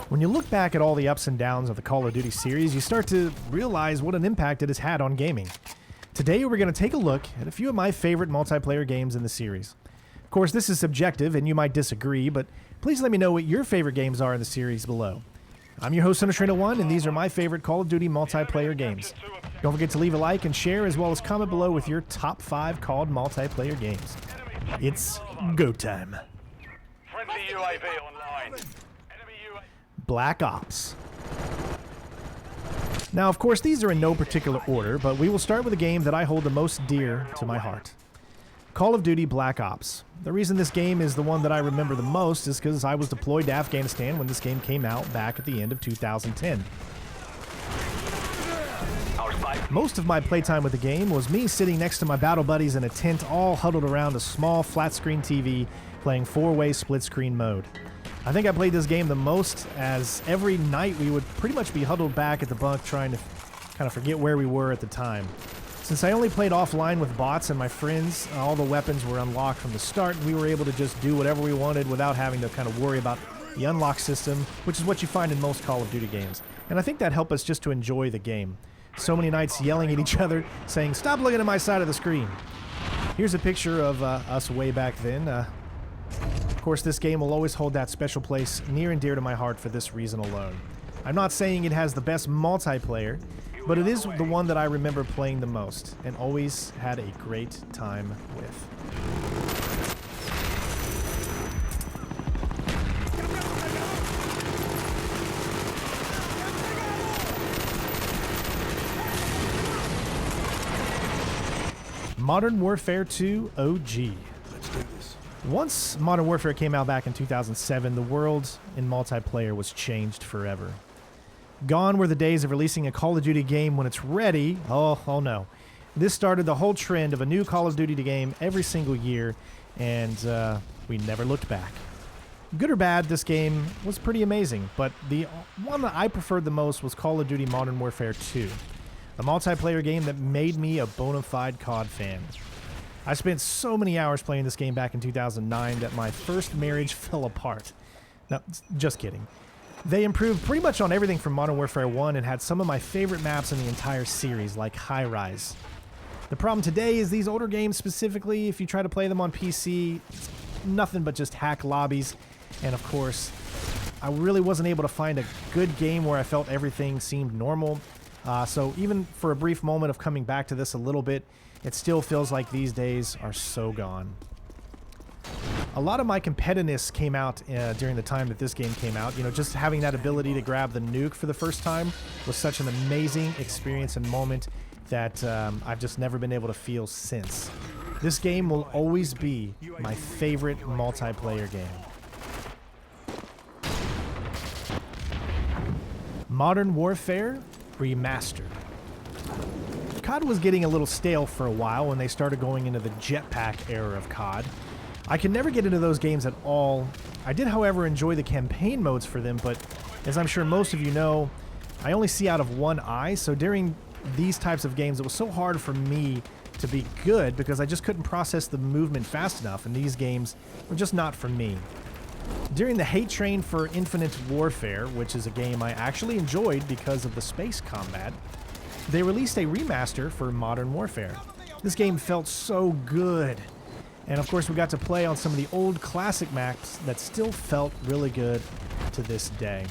When you look back at all the ups and downs of the Call of Duty series, you start to realize what an impact it has had on gaming. Today we're going to take a look at a few of my favorite multiplayer games in the series. Of course, this is subjective and you might disagree, but please let me know what your favorite games are in the series below. I'm your host, Undertrainer1, and these are my favorite Call of Duty multiplayer games. Don't forget to leave a like and share, as well as comment below with your top 5 COD multiplayer games. It's go time. Friendly UAV online. Black Ops. Now, of course, these are in no particular order, but we will start with a game that I hold the most dear to my heart. Call of Duty Black Ops. The reason this game is the one that I remember the most is because I was deployed to Afghanistan when this game came out back at the end of 2010. Most of my playtime with the game was me sitting next to my battle buddies in a tent, all huddled around a small flat-screen TV playing 4-way split-screen mode. I think I played this game the most, as every night we would pretty much be huddled back at the bunk trying to kind of forget where we were at the time. Since I only played offline with bots and my friends, all the weapons were unlocked from the start, and we were able to just do whatever we wanted without having to kind of worry about the unlock system, which is what you find in most Call of Duty games. And I think that helped us just to enjoy the game. So many nights yelling at each other, saying, "Stop looking at my side of the screen." Here's a picture of us way back then. Of course, this game will always hold that special place near and dear to my heart for this reason alone. I'm not saying it has the best multiplayer, but it is the one that I remember playing the most and always had a great time with. Modern Warfare 2 OG. Let's do this. Once Modern Warfare came out back in 2007, the world in multiplayer was changed forever. Gone were the days of releasing a Call of Duty game when it's ready. Oh no. This started the whole trend of a new Call of Duty game every single year, and we never looked back. Good or bad, this game was pretty amazing, but the one that I preferred the most was Call of Duty Modern Warfare 2, a multiplayer game that made me a bona fide COD fan. I spent so many hours playing this game back in 2009 that my first marriage fell apart. No, just kidding. They improved pretty much on everything from Modern Warfare 1 and had some of my favorite maps in the entire series, like High Rise. The problem today is these older games, specifically, if you try to play them on PC, it's nothing but just hack lobbies. And of course, I really wasn't able to find a good game where I felt everything seemed normal. So even for a brief moment of coming back to this a little bit, it still feels like these days are so gone. A lot of my competitiveness came out during the time that this game came out. You know, just having that ability to grab the nuke for the first time was such an amazing experience and moment that I've just never been able to feel since. This game will always be my favorite multiplayer game. Modern Warfare Remastered. COD was getting a little stale for a while when they started going into the jetpack era of COD. I could never get into those games at all. I did, however, enjoy the campaign modes for them, but as I'm sure most of you know, I only see out of one eye, so during these types of games it was so hard for me to be good because I just couldn't process the movement fast enough, and these games were just not for me. During the hate train for Infinite Warfare, which is a game I actually enjoyed because of the space combat, they released a remaster for Modern Warfare. This game felt so good. And of course we got to play on some of the old classic maps that still felt really good to this day.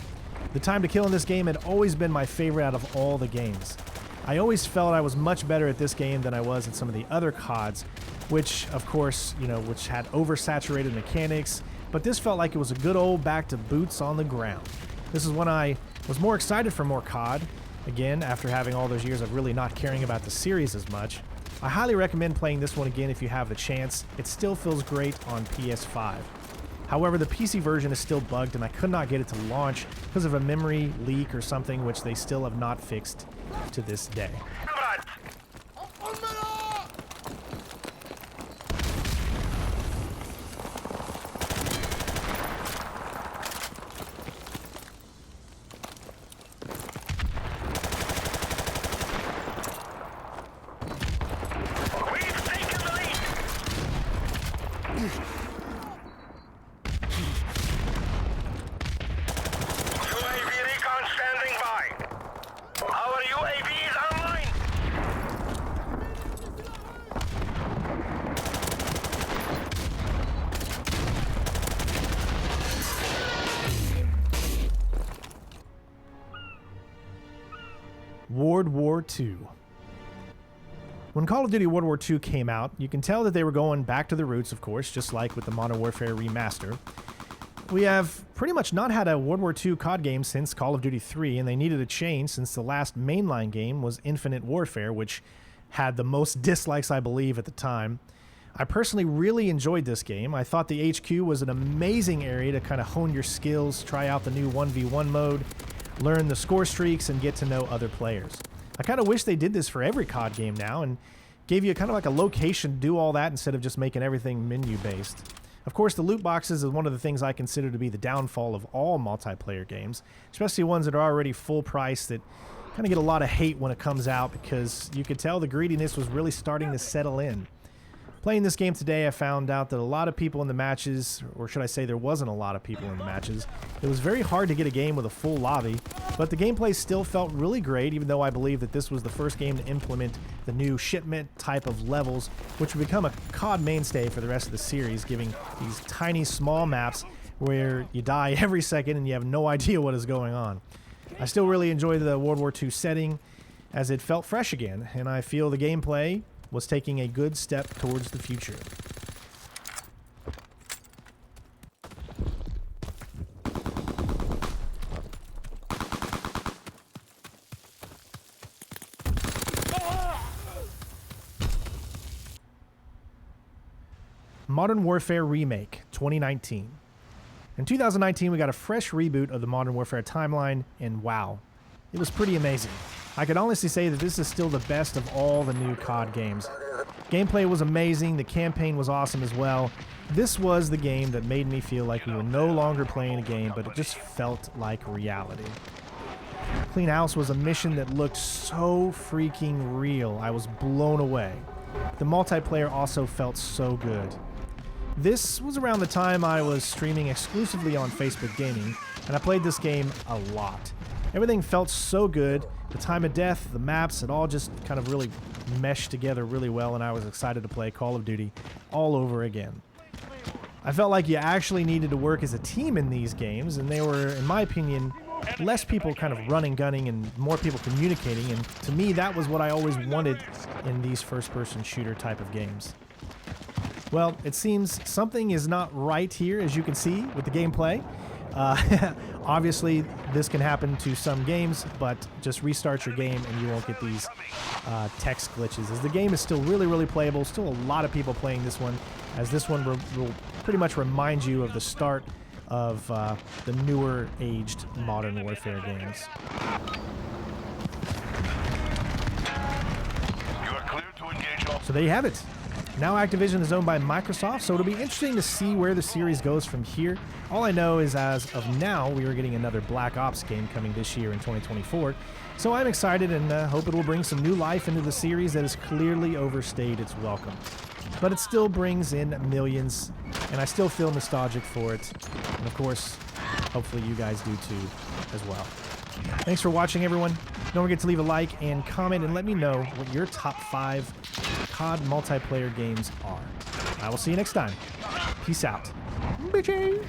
The time to kill in this game had always been my favorite out of all the games. I always felt I was much better at this game than I was in some of the other CODs, which of course, you know, which had oversaturated mechanics, but this felt like it was a good old back to boots on the ground. This is when I was more excited for more COD, again, after having all those years of really not caring about the series as much. I highly recommend playing this one again if you have the chance. It still feels great on PS5. However, the PC version is still bugged and I could not get it to launch because of a memory leak or something, which they still have not fixed to this day. World War II. When Call of Duty World War II came out, you can tell that they were going back to the roots, of course, just like with the Modern Warfare Remaster. We have pretty much not had a World War II COD game since Call of Duty 3, and they needed a change since the last mainline game was Infinite Warfare, which had the most dislikes, I believe, at the time. I personally really enjoyed this game. I thought the HQ was an amazing area to kind of hone your skills, try out the new 1v1 mode, learn the score streaks, and get to know other players. I kind of wish they did this for every COD game now and gave you kind of like a location to do all that instead of just making everything menu-based. Of course, the loot boxes is one of the things I consider to be the downfall of all multiplayer games, especially ones that are already full price that kind of get a lot of hate when it comes out because you could tell the greediness was really starting to settle in. Playing this game today, I found out that a lot of people in the matches, or should I say there wasn't a lot of people in the matches, it was very hard to get a game with a full lobby, but the gameplay still felt really great, even though I believe that this was the first game to implement the new shipment type of levels, which would become a COD mainstay for the rest of the series, giving these tiny, small maps where you die every second and you have no idea what is going on. I still really enjoy the World War II setting, as it felt fresh again, and I feel the gameplay was taking a good step towards the future. Modern Warfare Remake 2019. In 2019, we got a fresh reboot of the Modern Warfare timeline, and wow, it was pretty amazing. I can honestly say that this is still the best of all the new COD games. Gameplay was amazing, the campaign was awesome as well. This was the game that made me feel like we were no longer playing a game, but it just felt like reality. Clean House was a mission that looked so freaking real. I was blown away. The multiplayer also felt so good. This was around the time I was streaming exclusively on Facebook Gaming, and I played this game a lot. Everything felt so good. The time of death, the maps, it all just kind of really meshed together really well, and I was excited to play Call of Duty all over again. I felt like you actually needed to work as a team in these games, and they were, in my opinion, less people kind of running, gunning, and more people communicating, and to me, that was what I always wanted in these first-person shooter type of games. Well, it seems something is not right here, as you can see, with the gameplay. Obviously, this can happen to some games, but just restart your game and you won't get these text glitches. As the game is still really, really playable, still a lot of people playing this one, as this one will pretty much remind you of the start of the newer aged Modern Warfare games. You are cleared to engage all. So there you have it. Now Activision is owned by Microsoft, so it'll be interesting to see where the series goes from here. All I know is as of now, we are getting another Black Ops game coming this year in 2024. So I'm excited and hope it will bring some new life into the series that has clearly overstayed its welcome. But it still brings in millions, and I still feel nostalgic for it. And of course, hopefully you guys do too as well. Thanks for watching, everyone. Don't forget to leave a like and comment and let me know what your top 5 COD multiplayer games are. I will see you next time. Peace out. Bitches.